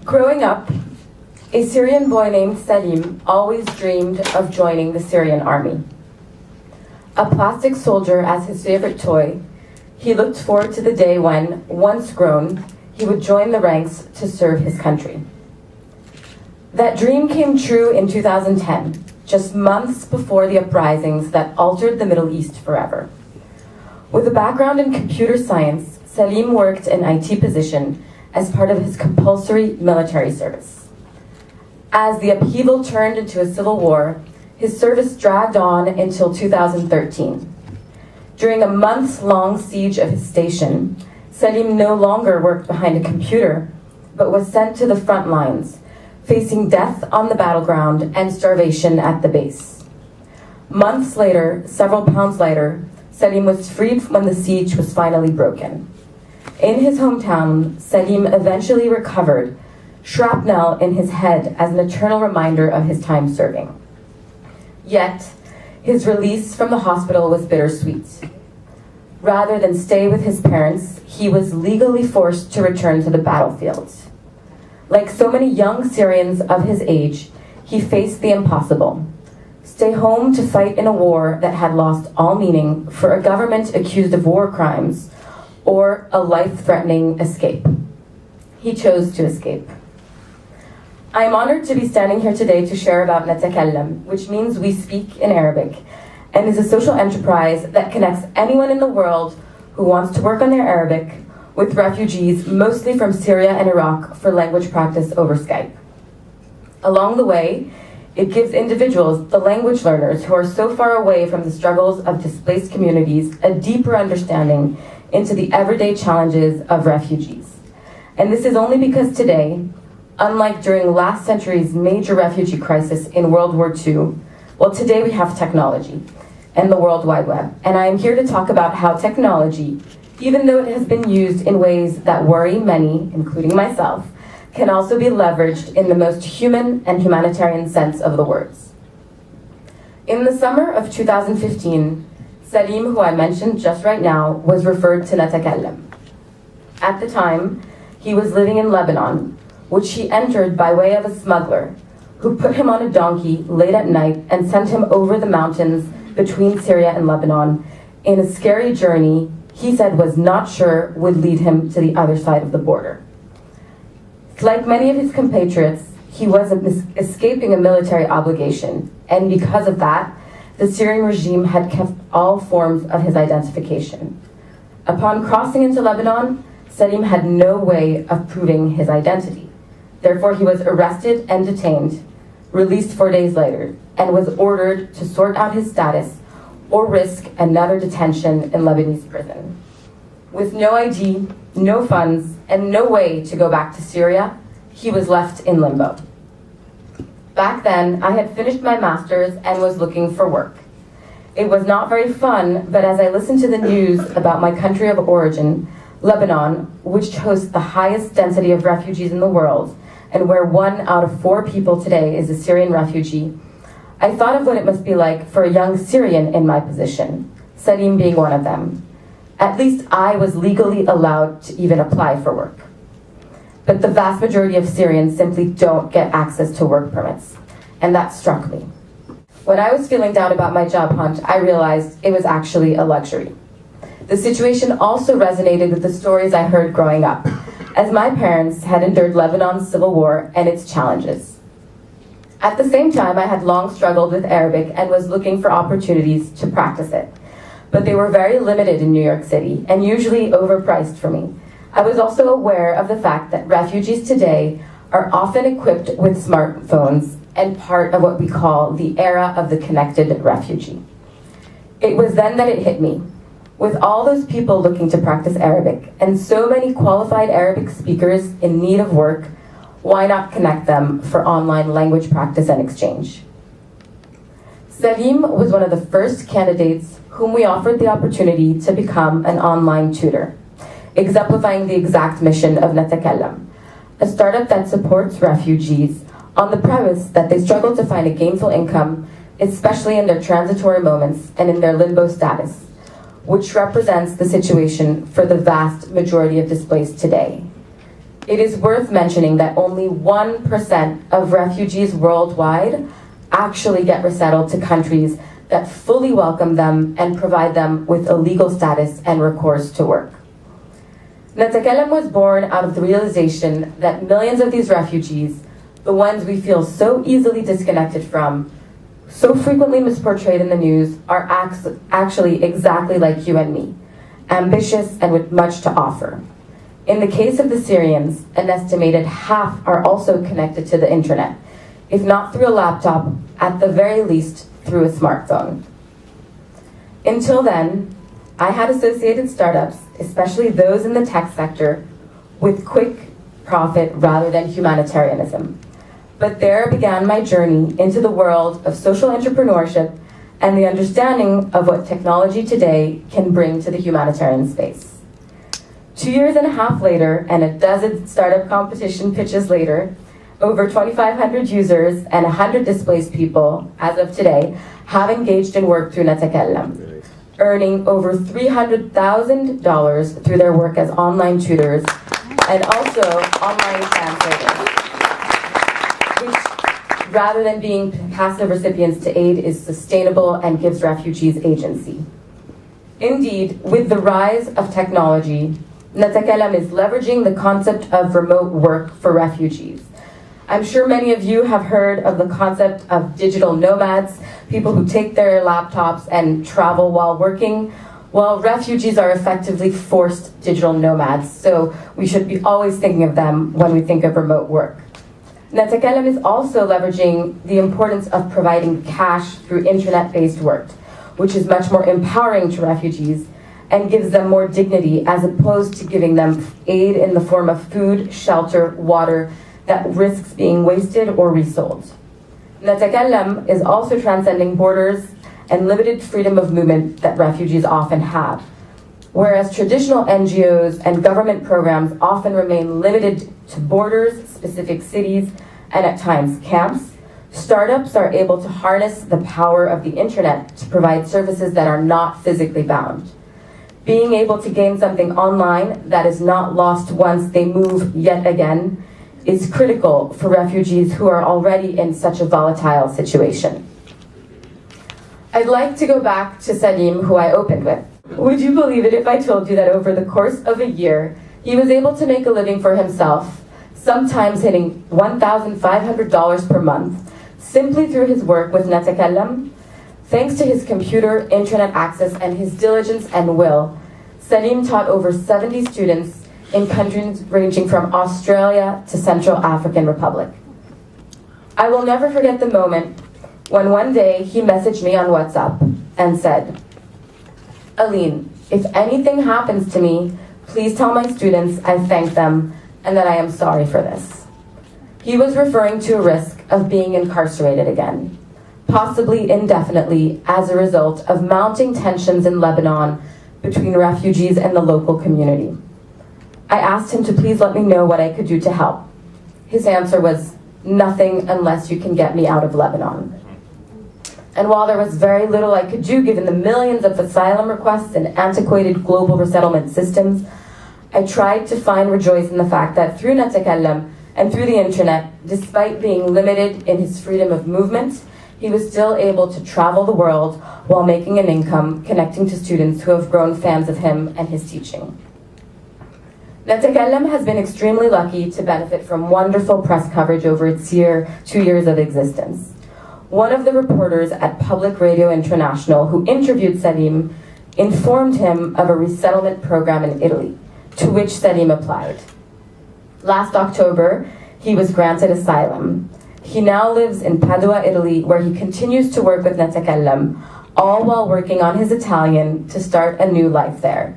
Growing up, a Syrian boy named Salim always dreamed of joining the Syrian army. A plastic soldier as his favorite toy, he looked forward to the day when, once grown, he would join the ranks to serve his country. That dream came true in 2010, just months before the uprisings that altered the Middle East forever. With a background in computer science, Salim worked an IT position as part of his compulsory military service. As the upheaval turned into a civil war, his service dragged on until 2013. During a months-long siege of his station, Salim no longer worked behind a computer, but was sent to the front lines, facing death on the battleground and starvation at the base. Months later, several pounds lighter, Salim was freed when the siege was finally broken. In his hometown, Salim eventually recovered, shrapnel in his head as an eternal reminder of his time serving. Yet, his release from the hospital was bittersweet. Rather than stay with his parents, he was legally forced to return to the battlefield. Like so many young Syrians of his age, he faced the impossible. Stay home to fight in a war that had lost all meaning for a government accused of war crimes, or a life-threatening escape. He chose to escape. I am honored to be standing here today to share about NaTakallam, which means we speak in Arabic, and is a social enterprise that connects anyone in the world who wants to work on their Arabic with refugees, mostly from Syria and Iraq, for language practice over Skype. Along the way, it gives individuals, the language learners who are so far away from the struggles of displaced communities, a deeper understanding into the everyday challenges of refugees. And this is only because today, unlike during last century's major refugee crisis in World War II, well, today we have technology and the World Wide Web. And I am here to talk about how technology, even though it has been used in ways that worry many, including myself, can also be leveraged in the most human and humanitarian sense of the words. In the summer of 2015, Salim, who I mentioned just right now, was referred to NaTakallam. At the time, he was living in Lebanon, which he entered by way of a smuggler, who put him on a donkey late at night and sent him over the mountains between Syria and Lebanon in a scary journey he said was not sure would lead him to the other side of the border. Like many of his compatriots, he was escaping a military obligation, and because of that, the Syrian regime had kept all forms of his identification. Upon crossing into Lebanon, Salim had no way of proving his identity. Therefore, he was arrested and detained, released 4 days later, and was ordered to sort out his status or risk another detention in Lebanese prison. With no ID, no funds, and no way to go back to Syria, he was left in limbo. Back then, I had finished my master's and was looking for work. It was not very fun, but as I listened to the news about my country of origin, Lebanon, which hosts the highest density of refugees in the world, and where 1 out of 4 people today is a Syrian refugee, I thought of what it must be like for a young Syrian in my position, Salim being one of them. At least I was legally allowed to even apply for work. But the vast majority of Syrians simply don't get access to work permits, and that struck me. When I was feeling down about my job hunt, I realized it was actually a luxury. The situation also resonated with the stories I heard growing up, as my parents had endured Lebanon's civil war and its challenges. At the same time, I had long struggled with Arabic and was looking for opportunities to practice it. But they were very limited in New York City and usually overpriced for me. I was also aware of the fact that refugees today are often equipped with smartphones and part of what we call the era of the connected refugee. It was then that it hit me. With all those people looking to practice Arabic and so many qualified Arabic speakers in need of work, why not connect them for online language practice and exchange? Salim was one of the first candidates whom we offered the opportunity to become an online tutor, exemplifying the exact mission of NaTakallam, a startup that supports refugees on the premise that they struggle to find a gainful income, especially in their transitory moments and in their limbo status, which represents the situation for the vast majority of displaced today. It is worth mentioning that only 1% of refugees worldwide actually get resettled to countries that fully welcome them and provide them with a legal status and recourse to work. NaTakallam was born out of the realization that millions of these refugees, the ones we feel so easily disconnected from, so frequently misportrayed in the news, are actually exactly like you and me, ambitious and with much to offer. In the case of the Syrians, an estimated half are also connected to the internet, if not through a laptop, at the very least through a smartphone. Until then, I had associated startups, especially those in the tech sector, with quick profit rather than humanitarianism. But there began my journey into the world of social entrepreneurship and the understanding of what technology today can bring to the humanitarian space. 2.5 years later, and a dozen startup competition pitches later, over 2,500 users and 100 displaced people, as of today, have engaged in work through NaTakallam, earning over $300,000 through their work as online tutors and also online translators, which, rather than being passive recipients to aid, is sustainable and gives refugees agency. Indeed, with the rise of technology, NaTakallam is leveraging the concept of remote work for refugees. I'm sure many of you have heard of the concept of digital nomads, people who take their laptops and travel while working. Well, refugees are effectively forced digital nomads, so we should be always thinking of them when we think of remote work. NaTakallam is also leveraging the importance of providing cash through internet-based work, which is much more empowering to refugees and gives them more dignity as opposed to giving them aid in the form of food, shelter, water, that risks being wasted or resold. NaTakallam is also transcending borders and limited freedom of movement that refugees often have. Whereas traditional NGOs and government programs often remain limited to borders, specific cities, and at times camps, startups are able to harness the power of the internet to provide services that are not physically bound. Being able to gain something online that is not lost once they move yet again is critical for refugees who are already in such a volatile situation. I'd like to go back to Salim, who I opened with. Would you believe it if I told you that over the course of a year, he was able to make a living for himself, sometimes hitting $1,500 per month, simply through his work with NaTakallam? Thanks to his computer, internet access, and his diligence and will, Salim taught over 70 students in countries ranging from Australia to Central African Republic. I will never forget the moment when one day he messaged me on WhatsApp and said, "Aline, if anything happens to me, please tell my students I thank them and that I am sorry for this." He was referring to a risk of being incarcerated again, possibly indefinitely as a result of mounting tensions in Lebanon between refugees and the local community. I asked him to please let me know what I could do to help. His answer was, "Nothing unless you can get me out of Lebanon." And while there was very little I could do given the millions of asylum requests and antiquated global resettlement systems, I tried to find rejoice in the fact that through NaTakallam and through the internet, despite being limited in his freedom of movement, he was still able to travel the world while making an income, connecting to students who have grown fans of him and his teaching. NaTakallam has been extremely lucky to benefit from wonderful press coverage over its 2 years of existence. One of the reporters at Public Radio International who interviewed Salim informed him of a resettlement program in Italy, to which Salim applied. Last October, he was granted asylum. He now lives in Padua, Italy, where he continues to work with NaTakallam, all while working on his Italian to start a new life there.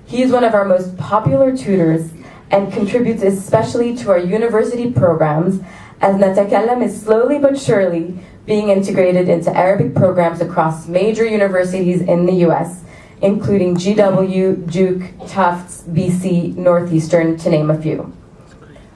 He is one of our most popular tutors and contributes especially to our university programs, as NaTakallam is slowly but surely being integrated into Arabic programs across major universities in the US, including GW, Duke, Tufts, BC, Northeastern, to name a few.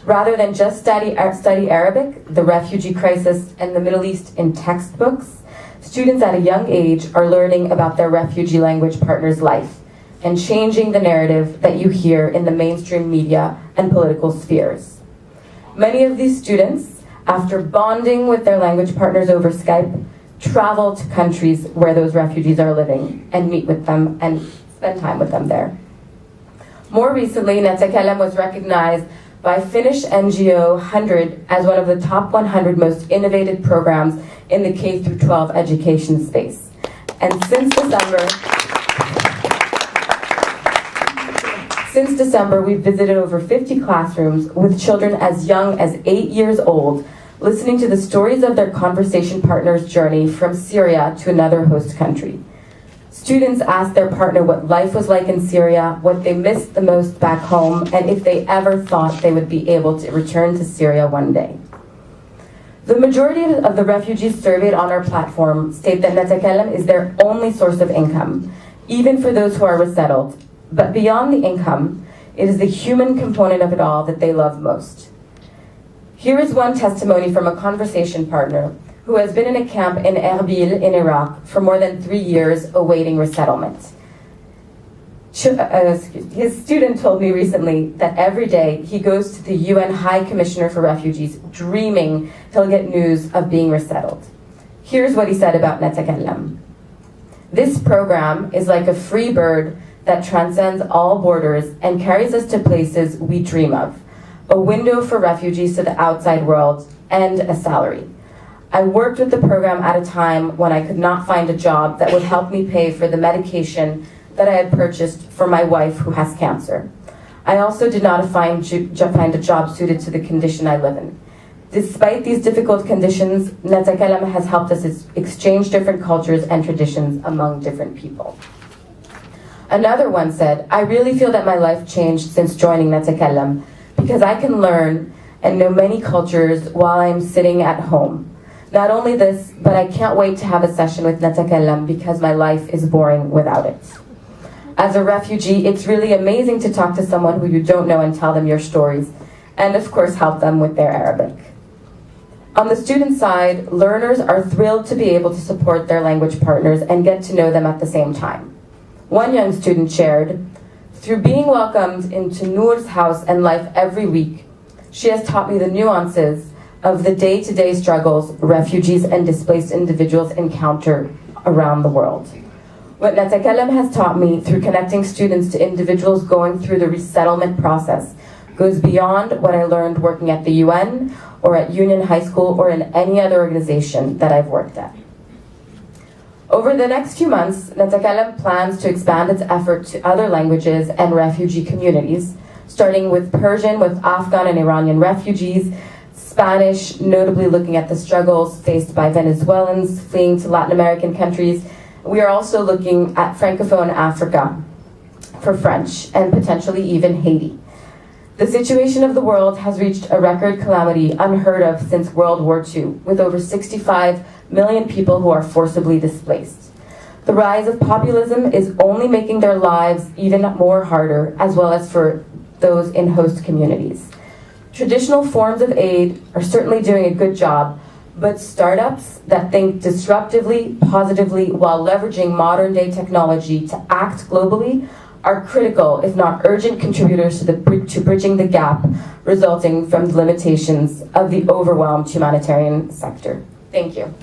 Rather than just study Arabic, the refugee crisis, and the Middle East in textbooks, students at a young age are learning about their refugee language partner's life and changing the narrative that you hear in the mainstream media and political spheres. Many of these students, after bonding with their language partners over Skype, travel to countries where those refugees are living and meet with them and spend time with them there. More recently, NaTakallam was recognized by Finnish NGO 100 as one of the top 100 most innovative programs in the K-12 education space. And since December, we've visited over 50 classrooms with children as young as 8 years old, listening to the stories of their conversation partner's journey from Syria to another host country. Students asked their partner what life was like in Syria, what they missed the most back home, and if they ever thought they would be able to return to Syria one day. The majority of the refugees surveyed on our platform state that NaTakallam is their only source of income, even for those who are resettled. But beyond the income, it is the human component of it all that they love most. Here is one testimony from a conversation partner who has been in a camp in Erbil in Iraq for more than 3 years awaiting resettlement. His student told me recently that every day he goes to the UN High Commissioner for Refugees dreaming he'll get news of being resettled. Here's what he said about NaTakallam. This program is like a free bird that transcends all borders and carries us to places we dream of, a window for refugees to the outside world, and a salary. I worked with the program at a time when I could not find a job that would help me pay for the medication that I had purchased for my wife who has cancer. I also did not find a job suited to the condition I live in. Despite these difficult conditions, NaTakallam has helped us exchange different cultures and traditions among different people. Another one said, I really feel that my life changed since joining NaTakallam because I can learn and know many cultures while I'm sitting at home. Not only this, but I can't wait to have a session with NaTakallam because my life is boring without it. As a refugee, it's really amazing to talk to someone who you don't know and tell them your stories, and of course help them with their Arabic. On the student side, learners are thrilled to be able to support their language partners and get to know them at the same time. One young student shared, through being welcomed into Noor's house and life every week, she has taught me the nuances of the day-to-day struggles refugees and displaced individuals encounter around the world. What NaTakallam has taught me through connecting students to individuals going through the resettlement process goes beyond what I learned working at the UN or at Union High School or in any other organization that I've worked at. Over the next few months, NaTakallam plans to expand its effort to other languages and refugee communities, starting with Persian with Afghan and Iranian refugees, Spanish, notably looking at the struggles faced by Venezuelans fleeing to Latin American countries. We are also looking at Francophone Africa for French and potentially even Haiti. The situation of the world has reached a record calamity unheard of since World War II, with over 65 million people who are forcibly displaced. The rise of populism is only making their lives even more harder, as well as for those in host communities. Traditional forms of aid are certainly doing a good job, but startups that think disruptively, positively, while leveraging modern-day technology to act globally are critical, if not urgent, contributors to bridging the gap resulting from the limitations of the overwhelmed humanitarian sector. Thank you.